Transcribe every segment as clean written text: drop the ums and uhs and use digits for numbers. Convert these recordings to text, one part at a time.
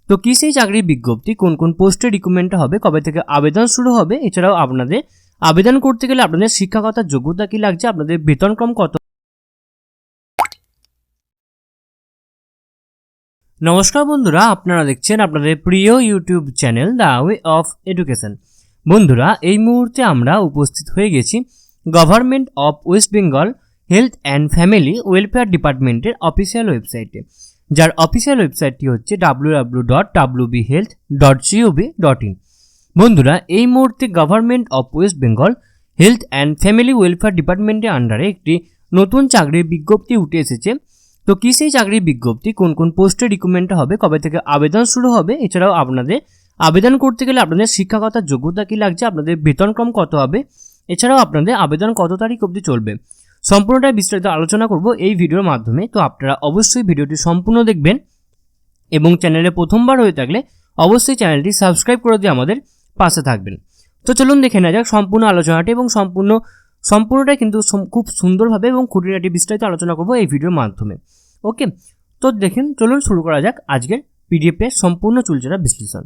তো কি সেই চাকরির বিজ্ঞপ্তি, কোন কোন পোস্টে রিক্রুটমেন্টটা হবে, কবে থেকে আবেদন শুরু হবে, এছাড়াও আপনাদের আবেদন করতে গেলে আপনাদের শিক্ষাগত যোগ্যতা কি লাগছে, আপনাদের বেতনক্রম কত। নমস্কার বন্ধুরা, আপনারা দেখছেন আপনাদের প্রিয় YouTube channel the way of education. বন্ধুরা, এই মুহূর্তে আমরা উপস্থিত হয়ে গেছি government of West Bengal health and family welfare ডিপার্টমেন্টের অফিসিয়াল ওয়েবসাইটে, যার অফিসিয়াল ওয়েবসাইটটি হচ্ছে www.wbhealth.gov.in। বন্ধুরা, এই মুহূর্তে government of West Bengal health and family welfare ডিপার্টমেন্টের আন্ডারে একটি নতুন চাকরির বিজ্ঞপ্তি উঠে এসেছে। তো কি সেই চাকরির বিজ্ঞপ্তি, কোন কোন পোস্টে রিক্রুটমেন্টটা হবে, কবে থেকে আবেদন শুরু হবে, এছাড়াও আপনাদের আবেদন করতে গেলে আপনাদের শিক্ষাগত যোগ্যতা কি লাগছে, আপনাদের বেতনক্রম কত হবে, এছাড়াও আপনাদের আবেদন কত তারিখ অবধি চলবে, সম্পূর্ণটাই বিস্তারিত আলোচনা করব এই ভিডিওর মাধ্যমে। তো আপনারা অবশ্যই ভিডিওটি সম্পূর্ণ দেখবেন এবং চ্যানেলে প্রথমবার হয়ে থাকলে অবশ্যই চ্যানেলটি সাবস্ক্রাইব করে দিয়ে আমাদের পাশে থাকবেন। তো চলুন দেখে নেওয়া যাক সম্পূর্ণ আলোচনাটি এবং সম্পূর্ণটাই কিন্তু খুব সুন্দরভাবে এবং খুঁটিনাটি বিস্তারিত আলোচনা করব এই ভিডিওর মাধ্যমে। ওকে, তো দেখেন, চলুন শুরু করা যাক আজকের পিডিএফের সম্পূর্ণ চুলচেরা বিশ্লেষণ।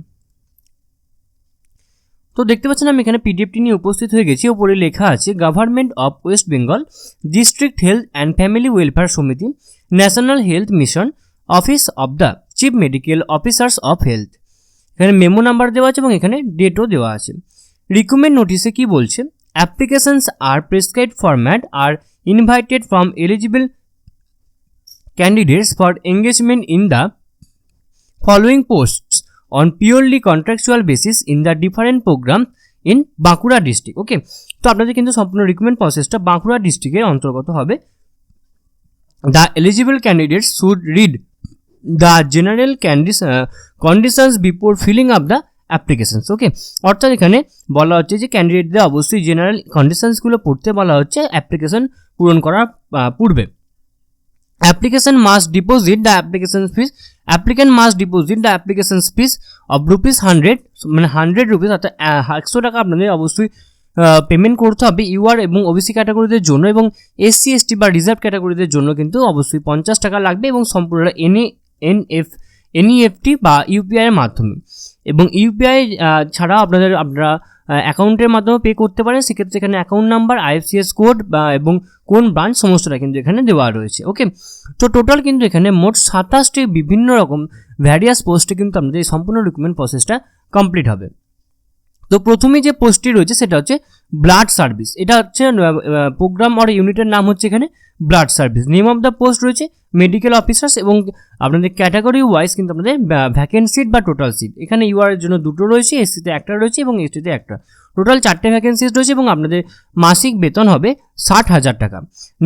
তো দেখতে পাচ্ছেন আমি এখানে পিডিএফটি নিয়ে উপস্থিত হয়ে গেছি। ওপরে লেখা আছে government of West Bengal district health and family welfare সমিতি, national health mission, office of the chief medical officers of health. এখানে মেমো নাম্বার দেওয়া আছে এবং এখানে ডেটও দেওয়া আছে। রিক্রুটমেন্ট নোটিশে কি বলছে, applications are prescribed format are invited from eligible candidates for engagement in the following posts on purely contractual basis in the different program in Bankura district. ওকে, তো আপনাদের কিন্তু সম্পূর্ণ রিক্রুটমেন্ট প্রসেসটা বাঁকুড়া ডিস্ট্রিক্টের অন্তর্গত হবে। The eligible candidates should read the general conditions before filling up the applications. ওকে, অর্থাৎ এখানে বলা হচ্ছে যে ক্যান্ডিডেটদের অবশ্যই জেনারেল কন্ডিশনসগুলো পড়তে বলা হচ্ছে অ্যাপ্লিকেশন পূরণ করার পূর্বে। Applicant must deposit the application fees of rupees 100, মানে 100 রুপিস, অর্থাৎ 100 টাকা আপনাদের অবশ্যই পেমেন্ট করতে হবে ইউআর এবং ওবিসি ক্যাটাগরিদের জন্য, এবং এসসি এসটি বা রিজার্ভ ক্যাটাগরিদের জন্য কিন্তু অবশ্যই 50 টাকা লাগবে, এবং সম্পূর্ণ এনইএফটি বা ইউপিআই এর মাধ্যমে। এবং ইউপিআই ছাড়া আপনারা অ্যাকাউন্টের মাধ্যমে পে করতে পারেন। সেক্ষেত্রে এখানে অ্যাকাউন্ট নাম্বার, আইএফসিএস কোড এবং কোন ব্রাঞ্চ সমস্তটা কিন্তু এখানে দেওয়া রয়েছে। ওকে, তো টোটাল কিন্তু এখানে মোট 27টি বিভিন্ন রকম ভ্যারিয়াস পোস্টে কিন্তু আপনাদের এই সম্পূর্ণ রিক্রুটমেন্ট প্রসেসটা কমপ্লিট হবে। তো প্রথমেই যে পোস্টটি রয়েছে সেটা হচ্ছে ব্লাড সার্ভিস। এটা হচ্ছে প্রোগ্রাম আর ইউনিটের নাম হচ্ছে এখানে blood service. Name of the post রয়েছে মেডিকেল অফিসার্স, এবং আপনাদের ক্যাটাগরি ওয়াইজ কিন্তু আপনাদের ভ্যাকেন্সি বা টোটাল সিট, এখানে ইউআর এর জন্য 2টো রয়েছে, এসসিতে 1টা রয়েছে এবং এসটিতে 1টা, টোটাল 4টে ভ্যাকেন্সিজ রয়েছে, এবং আপনাদের মাসিক বেতন হবে 60,000 টাকা।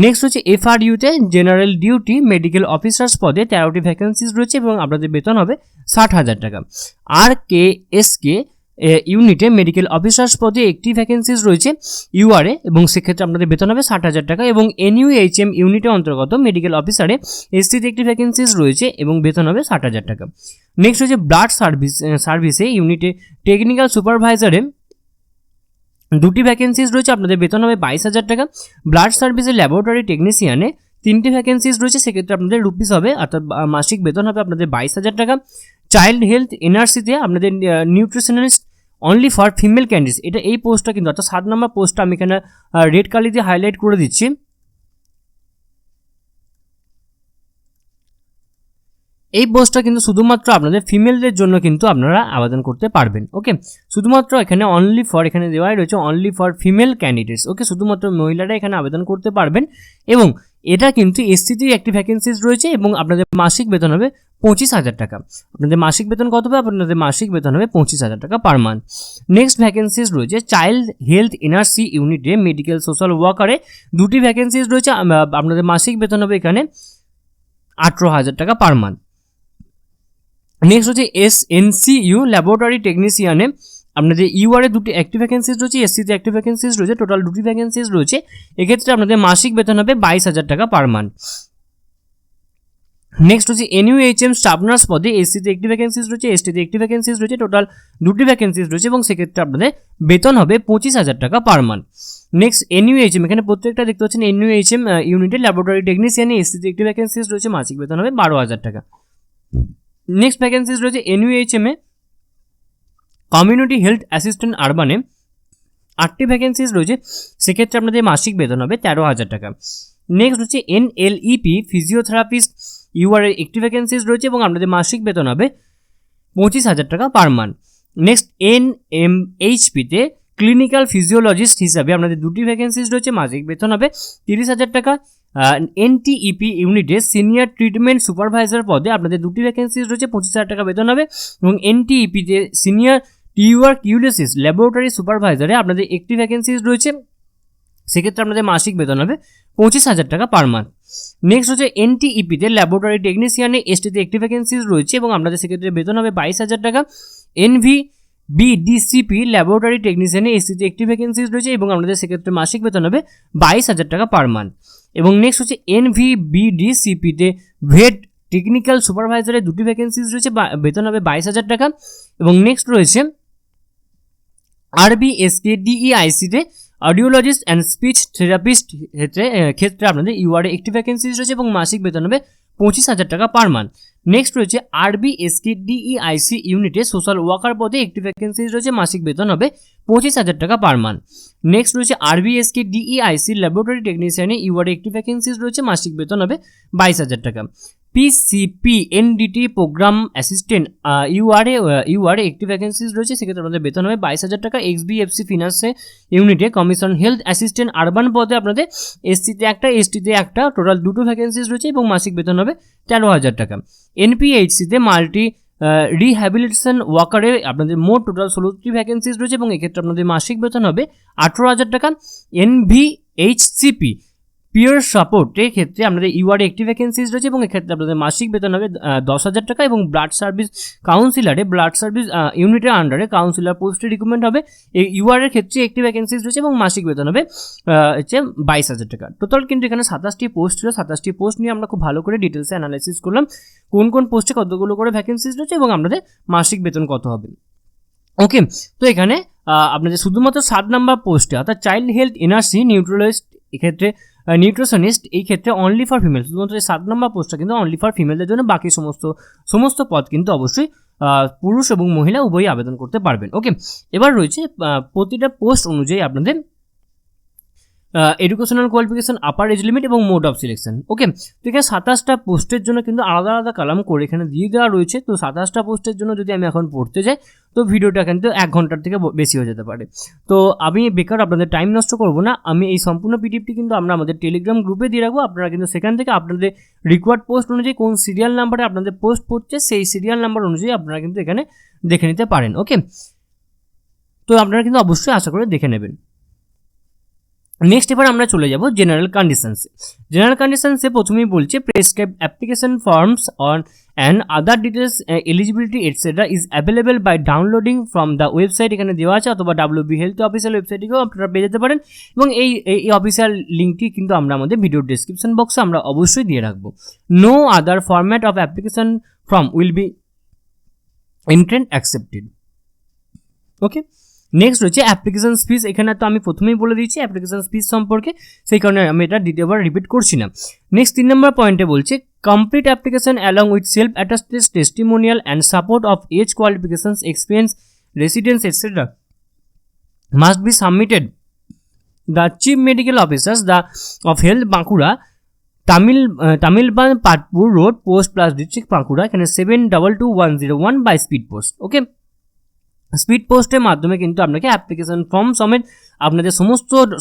নেক্সট হচ্ছে এফআরইউতে জেনারেল ডিউটি মেডিকেল অফিসার্স পদে 13টি ভ্যাকেন্সিজ রয়েছে এবং আপনাদের বেতন হবে 60,000 টাকা। 𝐼𝐴𝐸 ইউনিটে মেডিকেল অফিসার্স পদে 1টি ভ্যাকেন্সিজ রয়েছে ইউআরএ, এবং সেক্ষেত্রে আপনাদের বেতন হবে 60,000 টাকা। এবং এনইউএইচএম ইউনিটের অন্তর্গত মেডিকেল অফিসারে এসসিতে 1টি ভ্যাকেন্সিজ রয়েছে এবং বেতন হবে 60,000 টাকা। নেক্সট হচ্ছে ব্লাড সার্ভিসে ইউনিটে টেকনিক্যাল সুপারভাইজারে 2টি ভ্যাকেন্সিজ রয়েছে, আপনাদের বেতন হবে 22,000 টাকা। ব্লাড সার্ভিসের ল্যাবরেটরি টেকনিশিয়ানে 3টি ভ্যাকেন্সিজ রয়েছে, সেক্ষেত্রে আপনাদের রুপিস হবে, অর্থাৎ মাসিক বেতন হবে আপনাদের 22,000 টাকা। চাইল্ড হেলথ এনআরসিতে আপনাদের নিউট্রিশনালিস্ট অনলি ফর ফিমেল ক্যান্ডিডেটস, এটা এই পোস্টটা কিন্তু, অর্থাৎ 7 নম্বর পোস্টটা আমি এখানে রেড কালি দিয়ে হাইলাইট করে দিচ্ছি। এই পোস্টটা কিন্তু শুধুমাত্র আপনাদের ফিমেলদের জন্য কিন্তু আপনারা আবেদন করতে পারবেন। ওকে, শুধুমাত্র এখানে অনলি ফর, এখানে দেওয়াই রয়েছে অনলি ফর ফিমেল ক্যান্ডিডেটস। ওকে, শুধুমাত্র মহিলারা এখানে আবেদন করতে পারবেন, এবং এটা কিন্তু এসসিতেই 1টি ভ্যাকেন্সিজ রয়েছে এবং আপনাদের মাসিক বেতন হবে 25,000 টাকা। আপনাদের মাসিক বেতন কত হবে? আপনাদের মাসিক বেতন হবে 25,000 টাকা পার মান্থ। নেক্সট ভ্যাকেন্সিজ রয়েছে চাইল্ড হেলথ এনআরসি ইউনিটে মেডিকেল সোশ্যাল ওয়ার্কারে 2টি ভ্যাকেন্সিজ রয়েছে, আপনাদের মাসিক বেতন হবে এখানে 18,000 টাকা পার মান্থ। নেক্সট হচ্ছে এসএনসিইউ ল্যাবরেটরি টেকনিশিয়ানে আপনাদের ইউআরএ 1টি ভ্যাকেন্সিজ রয়েছে, এসসিতে 1টি ভ্যাকেন্সিজ রয়েছে, টোটাল 2টি ভ্যাকেন্সিজ রয়েছে। এক্ষেত্রে আপনাদের মাসিক বেতন হবে 22,000 টাকা পার মান্থ। নেক্সট হচ্ছে এনইউএইচএম স্টাফ নার্স পদে এসসিতে 1টি ভ্যাকেন্সিজ রয়েছে, এসটিতে 1টি ভ্যাকেন্সিজ রয়েছে, টোটাল 2টি ভ্যাকেন্সিজ রয়েছে, এবং সেক্ষেত্রে আপনাদের বেতন হবে 25,000 টাকা পার মান্থ। নেক্সট এনইউএইচএম, এখানে প্রত্যেকটা দেখতে পাচ্ছেন এনইউএইচএম ইউনিটের ল্যাবরেটরি টেকনিশিয়ানে এসসিতে 1টি ভ্যাকেন্সিজ রয়েছে, মাসিক বেতন হবে 12,000 টাকা। নেক্সট ভ্যাকেন্সিজ রয়েছে NUHM এ কমিউনিটি হেলথ অ্যাসিস্ট্যান্ট আরবানে 8টি ভ্যাকেন্সিজ রয়েছে, সেক্ষেত্রে আপনাদের মাসিক বেতন হবে 13,000 টাকা। নেক্সট হচ্ছে NLEP ফিজিওথেরাপিস্ট UR এর একটি ভ্যাকেন্সিজ রয়েছে এবং আপনাদের মাসিক বেতন হবে 25,000 টাকা পার মান্থ। নেক্সট NMHP তে ক্লিনিক্যাল ফিজিওলজিস্ট হিসাবে আপনাদের 2টি ভ্যাকেন্সিজ রয়েছে, মাসিক বেতন হবে 30,000 টাকা। NTEP ইউনিটে সিনিয়র ট্রিটমেন্ট সুপারভাইজার পদে আপনাদের 2টি ভ্যাকেন্সিজ রয়েছে, 25,000 টাকা বেতন হবে। এবং NTEP তে সিনিয়র টিউবারকিউলোসিস ল্যাবরেটরি সুপারভাইজারে আপনাদের একটি ভ্যাকেন্সিজ রয়েছে, সেক্ষেত্রে আপনাদের মাসিক বেতন হবে 25,000 টাকা পার মান্থ। নেক্সট হচ্ছে NTEP তে ল্যাবরেটরি টেকনিশিয়ানে ST-তে একটি ভ্যাকেন্সিজ রয়েছে এবং আপনাদের সেক্ষেত্রে বেতন হবে 22,000 টাকা। NVBDCP ল্যাবরেটরি টেকনিশিয়ানে ST-তে একটি ভ্যাকেন্সিজ রয়েছে এবং আপনাদের সেক্ষেত্রে মাসিক বেতন হবে 22,000 টাকা পার মান্থ। এবং নেক্সট হচ্ছে NVBDCP তে ভেট টেকনিক্যাল সুপারভাইজারে 2টি ভ্যাকেন্সিজ রয়েছে, বেতন হবে 22,000 টাকা। এবং নেক্সট রয়েছে RBSK DEIC তে অডিওলজিস্ট অ্যান্ড স্পিচ থেরাপিস্ট ক্ষেত্রে আপনাদের UR একটি ভ্যাকেন্সিজ রয়েছে এবং মাসিক বেতন হবে 25,000 টাকা পার মান্থ। নেক্সট রয়েছে RBSK DEIC ইউনিটে সোশ্যাল ওয়ার্কার পদে একটি ভ্যাকেন্সিজ রয়েছে, মাসিক বেতন হবে 25,000 টাকা পার মান্থ। নেক্সট রয়েছে RBSK DEIC ল্যাবরেটরি টেকনিশিয়ানে UR একটি ভ্যাকেন্সিজ রয়েছে, মাসিক বেতন হবে 22,000 টাকা। PCPNDT প্রোগ্রাম অ্যাসিস্ট্যান্ট UR একটি ভ্যাকেন্সিজ রয়েছে, সেক্ষেত্রে আপনাদের বেতন হবে 22,000 টাকা। XBFC ফিনান্সে ইউনিটে কমিশন হেলথ অ্যাসিস্ট্যান্ট আরবান পদে আপনাদের SC-তে একটা ST-তে একটা টোটাল 2টো ভ্যাকেন্সিজ রয়েছে এবং মাসিক বেতন হবে 13,000 টাকা। NPHC-তে মাল্টি রিহ্যাবিলিটেশন ওয়ার্কারে আপনাদের মোট টোটাল 16টি ভ্যাকেন্সিজ রয়েছে এবং এক্ষেত্রে আপনাদের মাসিক বেতন হবে 18,000 টাকা। NVHCP পিয়ার সাপোর্টের ক্ষেত্রে আপনাদের UR একটি ভ্যাকেন্সিজ রয়েছে এবং এক্ষেত্রে আপনাদের মাসিক বেতন হবে 10,000 টাকা। এবং ব্লাড সার্ভিস কাউন্সিলারে ব্লাড সার্ভিস ইউনিটের আন্ডারে কাউন্সিলার পোস্টে রিক্রুটমেন্ট হবে, এই UR এর ক্ষেত্রে একটি ভ্যাকেন্সিজ রয়েছে এবং মাসিক বেতন হবে হচ্ছে 22,000 টাকা। টোটাল কিন্তু এখানে 27টি পোস্ট ছিল, 27টি পোস্ট নিয়ে আমরা খুব ভালো করে ডিটেলসে অ্যানালাইসিস করলাম কোন কোন পোস্টে কতগুলো করে ভ্যাকেন্সিজ রয়েছে এবং আপনাদের মাসিক বেতন কত হবে। ওকে, তো এখানে আপনাদের শুধুমাত্র 7 নম্বর পোস্টে অর্থাৎ চাইল্ড হেলথ এনার্সি নিউট্রালিস্ট এক্ষেত্রে নিউট্রিশনিস্ট এই ক্ষেত্রে অনলি ফর ফিমেল, শুধুমাত্র 7 নম্বর পোস্টটা কিন্তু অনলি ফর ফিমেলদের জন্য, বাকি সমস্ত পদ কিন্তু অবশ্যই পুরুষ এবং মহিলা উভয়ই আবেদন করতে পারবেন। ওকে, এবার রয়েছে প্রতিটা পোস্ট অনুযায়ী আপনাদের educational qualification, upper age limit এবং মোড অফ সিলেকশন। ওকে, তো এখানে 27টা পোস্টের জন্য কিন্তু আলাদা আলাদা কালাম করে এখানে দিয়ে দেওয়া রয়েছে। তো 27টা পোস্টের জন্য যদি আমি এখন পড়তে যাই তো ভিডিওটা কিন্তু 1 ঘন্টার থেকে বেশি হয়ে যেতে পারে। তো আমি বেকার আপনাদের টাইম নষ্ট করব না, আমি এই সম্পূর্ণ পিডিএফটি কিন্তু আমরা আমাদের টেলিগ্রাম গ্রুপে দিয়ে রাখবো। আপনারা কিন্তু সেখান থেকে আপনাদের রিকোয়ার্ড পোস্ট অনুযায়ী কোন সিরিয়াল নাম্বারে আপনাদের পোস্ট পড়ছে সেই সিরিয়াল নাম্বার অনুযায়ী আপনারা কিন্তু এখানে দেখে নিতে পারেন। ওকে, তো আপনারা কিন্তু অবশ্যই আশা করে দেখে নেবেন। নেক্সট এবার আমরা চলে যাব জেনারেল কন্ডিশনসে। জেনারেল কন্ডিশনসে প্রথমেই বলছে prescribe application forms on and other details eligibility etcetera is available by downloading from the website, এখানে দেওয়া আছে, অথবা WB হেলথ অফিসিয়াল ওয়েবসাইটটিকেও আপনারা পেয়ে যেতে পারেন এবং এই অফিসিয়াল লিঙ্কটি কিন্তু আমরা আমাদের ভিডিও ডেসক্রিপশন বক্সে আমরা অবশ্যই দিয়ে রাখবো। No other format of application form will be intent accepted. Okay, next রয়েছে অ্যাপ্লিকেশন ফিস, এখানে তো আমি প্রথমেই বলে দিয়েছি অ্যাপ্লিকেশন ফিস সম্পর্কে, সেই কারণে আমি এটা দ্বিতীয়বার রিপিট করছি না। নেক্সট 3 নম্বর পয়েন্টে বলছে complete application along with self attested testimonial and support of age qualifications experience residence etcetera must be submitted the chief medical officers of health Bankura, তামিলবান Patpur road, post plus district Bankura, এখানে 722101 by speed post. Okay, speed পোস্টের মাধ্যমে কিন্তু আপনাকে application form সমেত আপনাদের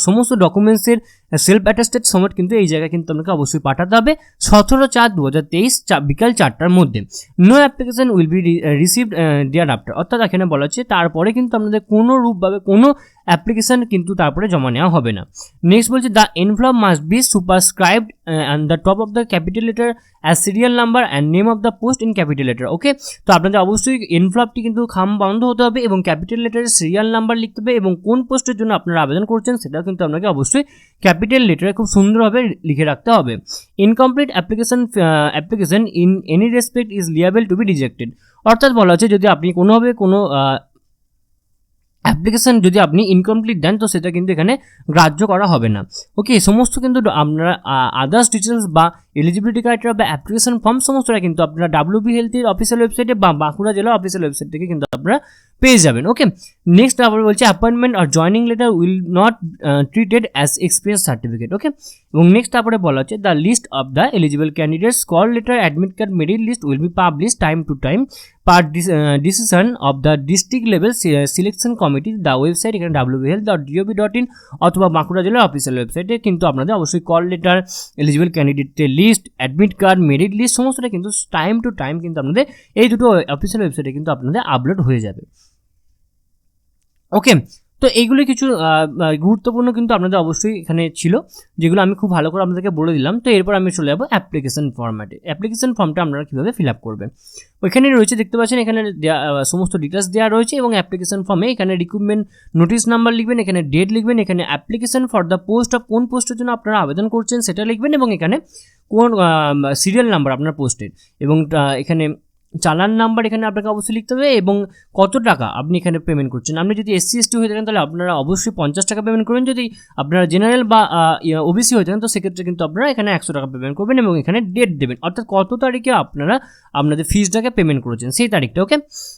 সমস্ত ডকুমেন্টসের self attested সমেত কিন্তু এই জায়গায় কিন্তু আপনাকে অবশ্যই পাঠাতে হবে 17/4/2023 বিকাল 4টার মধ্যে। No application will be received thereafter, অর্থাৎ এখানে বলা হচ্ছে তারপরে কিন্তু আপনাদের কোনো রূপভাবে কোনো অ্যাপ্লিকেশন কিন্তু তারপরে জমা নেওয়া হবে না। নেক্সট বলছে the envelope must be superscribed and the top of the capital letter as serial number and name of the post in capital letter. Okay, তো আপনাদের অবশ্যই এনভেলপটি কিন্তু খাম বন্ধ হতে হবে এবং ক্যাপিটাল লেটারের সিরিয়াল নাম্বার লিখতে হবে এবং কোন পোস্টের জন্য আপনারা আবেদন করছেন সেটাও কিন্তু আপনাকে অবশ্যই ক্যাপিটাল লেটারে খুব সুন্দরভাবে লিখে রাখতে হবে। Incomplete application in any respect is liable to be rejected, অর্থাৎ বলা হচ্ছে যদি আপনি কোনোভাবে কোনো অ্যাপ্লিকেশন যদি আপনি ইনকমপ্লিট দেন তো সেটা কিন্তু এখানে গ্রাহ্য করা হবে না। ওকে, সমস্ত কিন্তু আপনারা আদার্স ডিটেলস বা এলিজিবিলিটি ক্রাইটেরিয়া বা অ্যাপ্লিকেশন ফর্ম সমস্তটা কিন্তু আপনারা WB হেলথের অফিসিয়াল ওয়েবসাইটে বা বাঁকুড়া জেলা অফিসিয়াল ওয়েবসাইট থেকে কিন্তু আপনারা পেয়ে যাবেন। ওকে, নেক্সট আবার বলছে appointment or joining letter will not treated as experience certificate. Okay, এবং নেক্সট তারপরে বলা হচ্ছে the list of the eligible candidates call letter admit card merit list will be publish time to time per decision of the district level selection committee the website এখানে whealth.gov.in অথবা বাঁকুড়া জেলার official ওয়েবসাইটে কিন্তু আপনাদের অবশ্যই কল লেটার, এলিজিবল ক্যান্ডিডেটের list, admit card, merit list সমস্তটা কিন্তু টাইম টু টাইম কিন্তু আপনাদের এই দুটো অফিসিয়াল ওয়েবসাইটে কিন্তু আপনাদের আপলোড হয়ে যাবে। ওকে, তো এইগুলো কিছু গুরুত্বপূর্ণ কিন্তু আপনাদের অবশ্যই এখানে ছিল, যেগুলো আমি খুব ভালো করে আপনাদেরকে বলে দিলাম। তো এরপর আমি চলে যাবো অ্যাপ্লিকেশন ফর্ম্যাটে। অ্যাপ্লিকেশন ফর্মটা আপনারা কীভাবে ফিল আপ করবেন, ওইখানে রয়েছে দেখতে পাচ্ছেন, এখানে সমস্ত ডিটেলস দেওয়া রয়েছে এবং অ্যাপ্লিকেশন ফর্মে এখানে রিক্রুটমেন্ট নোটিশ নাম্বার লিখবেন, এখানে ডেট লিখবেন, এখানে application for the post of কোন পোস্টের জন্য আপনারা আবেদন করছেন সেটা লিখবেন এবং এখানে কোন সিরিয়াল নাম্বার আপনার পোস্টের এবং এখানে চালান নাম্বার এখানে আপনাকে অবশ্যই লিখতে হবে এবং কত টাকা আপনি এখানে পেমেন্ট করছেন। আপনি যদি SC/ST হয়ে থাকেন তাহলে আপনারা অবশ্যই 50 টাকা পেমেন্ট করবেন, যদি আপনারা জেনারেল বা OBC হয়ে থাকেন তো সেক্ষেত্রে কিন্তু আপনারা এখানে 100 টাকা পেমেন্ট করবেন এবং এখানে ডেট দেবেন, অর্থাৎ কত তারিখে আপনারা আপনাদের ফিসটাকে পেমেন্ট করেছেন সেই তারিখটা। ওকে,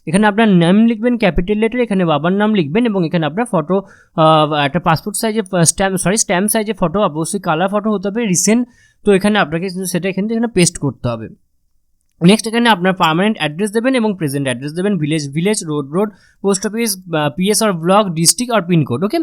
এখানে আপনার নাম লিখবেন ক্যাপিটাল লেটার, এখানে বাবার নাম লিখবেন এবং এখানে আপনার ফটো, একটা পাসপোর্ট সাইজে স্ট্যাম্প সাইজে ফটো, অবশ্যই কালার ফটো হতে হবে রিসেন্ট, তো এখানে আপনাকে সেটা এখানে পেস্ট করতে হবে। নেক্সট এখানে আপনার পার্মানেন্ট অ্যাড্রেস দেবেন এবং প্রেজেন্ট অ্যাড্রেস দেবেন, village, road, post office, PS আর ব্লক, ডিস্ট্রিক্ট আর পিনকোড। ওকে,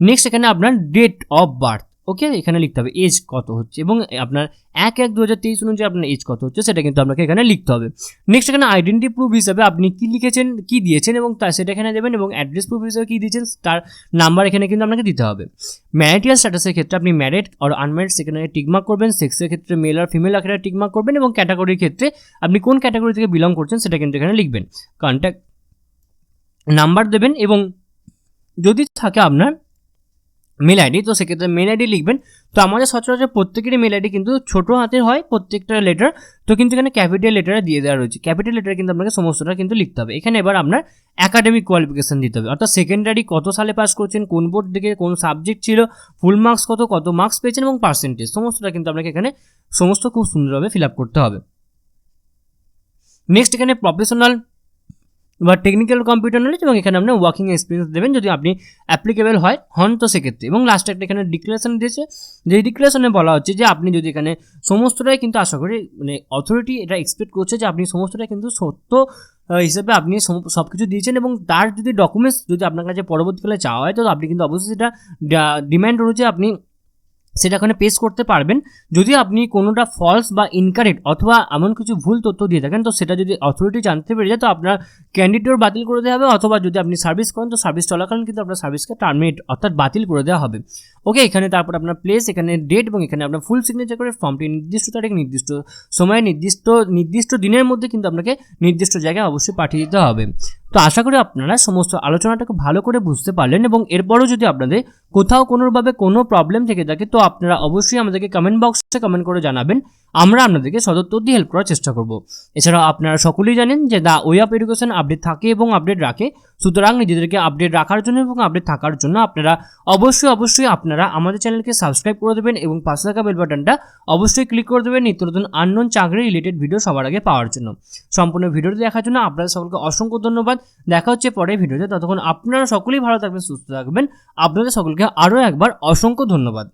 নেক্সট এখানে আপনার ডেট অফ বার্থ, ওকে, এখানে লিখতে হবে এজ কত হচ্ছে এবং আপনার 1/1/2023 অনুযায়ী আপনার এজ কত হচ্ছে সেটা কিন্তু আপনাকে এখানে লিখতে হবে। নেক্সট এখানে আইডেন্টি প্রুফ হিসাবে আপনি কী লিখেছেন, কী দিয়েছেন এবং সেটা এখানে দেবেন এবং অ্যাড্রেস প্রুফ হিসাবে কী দিয়েছেন তার নাম্বার এখানে কিন্তু আপনাকে দিতে হবে। ম্যারিটাল স্ট্যাটাসের ক্ষেত্রে আপনি ম্যারিড আর আনম্যারিড সেখানে টিকমার্ক করবেন, সেক্সের ক্ষেত্রে মেল আর ফিমেল আকারে টিকমার্ক করবেন এবং ক্যাটাগরির ক্ষেত্রে আপনি কোন ক্যাটাগরি থেকে বিলং করছেন সেটা কিন্তু এখানে লিখবেন। কন্ট্যাক্ট নাম্বার দেবেন এবং যদি থাকে আপনার মেল আইডি তো সেক্ষেত্রে মেল আইডি লিখবেন। তো আমাদের সচরাচর প্রত্যেকেরই মেল আইডি কিন্তু ছোটো হাতের হয় প্রত্যেকটা লেটার, তো কিন্তু এখানে ক্যাপিটাল লেটারে দিয়ে দেওয়া রয়েছে, ক্যাপিটাল লেটারে কিন্তু আপনাকে সমস্তটা কিন্তু লিখতে হবে। এখানে এবার আপনার অ্যাকাডেমিক কোয়ালিফিকেশান দিতে হবে, অর্থাৎ সেকেন্ডারি কত সালে পাস করছেন, কোন বোর্ড থেকে কোন সাবজেক্ট ছিল, ফুল মার্কস কত মার্কস পেয়েছেন এবং পার্সেন্টেজ সমস্তটা কিন্তু আপনাকে এখানে সমস্ত খুব সুন্দরভাবে ফিল আপ করতে হবে। নেক্সট এখানে প্রফেশনাল বা টেকনিক্যাল কম্পিউটার নলেজ এবং এখানে আপনার ওয়ার্কিং এক্সপিরিয়েন্স দেবেন যদি আপনি অ্যাপ্লিকেবল হন তো সেক্ষেত্রে। এবং লাস্টে একটা এখানে ডিক্লারেশন দিয়েছে, যে ডিক্লারেশনে বলা হচ্ছে যে আপনি যদি এখানে সমস্তটাই কিন্তু আশা করি মানে অথরিটি এটা এক্সপেক্ট করছে যে আপনি সমস্তটাই কিন্তু সত্য হিসেবে আপনি সব কিছু দিয়েছেন এবং তার যদি ডকুমেন্টস যদি আপনার কাছে পরবর্তীকালে চাওয়া হয় তো আপনি কিন্তু অবশ্যই সেটা ডিম্যান্ড অনুযায়ী আপনি সেটা ওখানে পেশ করতে পারবেন। যদি আপনি কোনোটা ফলস বা ইনকারেক্ট অথবা এমন কিছু ভুল তথ্য দিয়ে থাকেন তো সেটা যদি অথরিটি জানতে পেরে যায় তো আপনার ক্যান্ডিডেট বাতিল করে দেওয়া হবে, অথবা যদি আপনি সার্ভিস করেন তো সার্ভিস চলাকালীন কিন্তু আপনার সার্ভিসকে টার্মিনেট অর্থাৎ বাতিল করে দেওয়া হবে। ওকে, এখানে তারপর আপনার প্লেস, এখানে ডেট এবং এখানে আপনার ফুল সিগনেচার করে ফর্মটি নির্দিষ্ট তারিখ, নির্দিষ্ট সময়ে, নির্দিষ্ট দিনের মধ্যে কিন্তু আপনাকে নির্দিষ্ট জায়গায় অবশ্যই পাঠিয়ে দিতে হবে। তো আশা করি আপনারা সমস্ত আলোচনাটাকে ভালো করে বুঝতে পারলেন এবং এরপরও যদি আপনাদের কোথাও কোনোভাবে কোনো প্রবলেম থেকে থাকে তো আপনারা অবশ্যই আমাদেরকে কমেন্ট বক্সে কমেন্ট করে জানাবেন, আমরা আপনাদেরকে সদুত্তর দিয়ে হেল্প করার চেষ্টা করব। এছাড়াও আপনারা সকলেই জানেন যে the way of education update থাকে এবং আপডেট রাখে, সুতরাং নিজেদেরকে আপডেট রাখার জন্য এবং আপডেট থাকার জন্য আপনারা অবশ্যই আপনারা আমাদের চ্যানেলকে সাবস্ক্রাইব করে দেবেন এবং পাশে থাকা বেল বাটনটা অবশ্যই ক্লিক করে দেবেন নিত্য নতুন আননোন চাকরি রিলেটেড ভিডিও সবার আগে পাওয়ার জন্য। সম্পূর্ণ ভিডিওটি দেখার জন্য আপনাদের সকলকে অসংখ্য ধন্যবাদ। দেখা হচ্ছে পরের ভিডিওতে, ততক্ষণ আপনারা সকলেই ভালো থাকবেন, সুস্থ থাকবেন। আপনাদের সকলকে আরও একবার অসংখ্য ধন্যবাদ।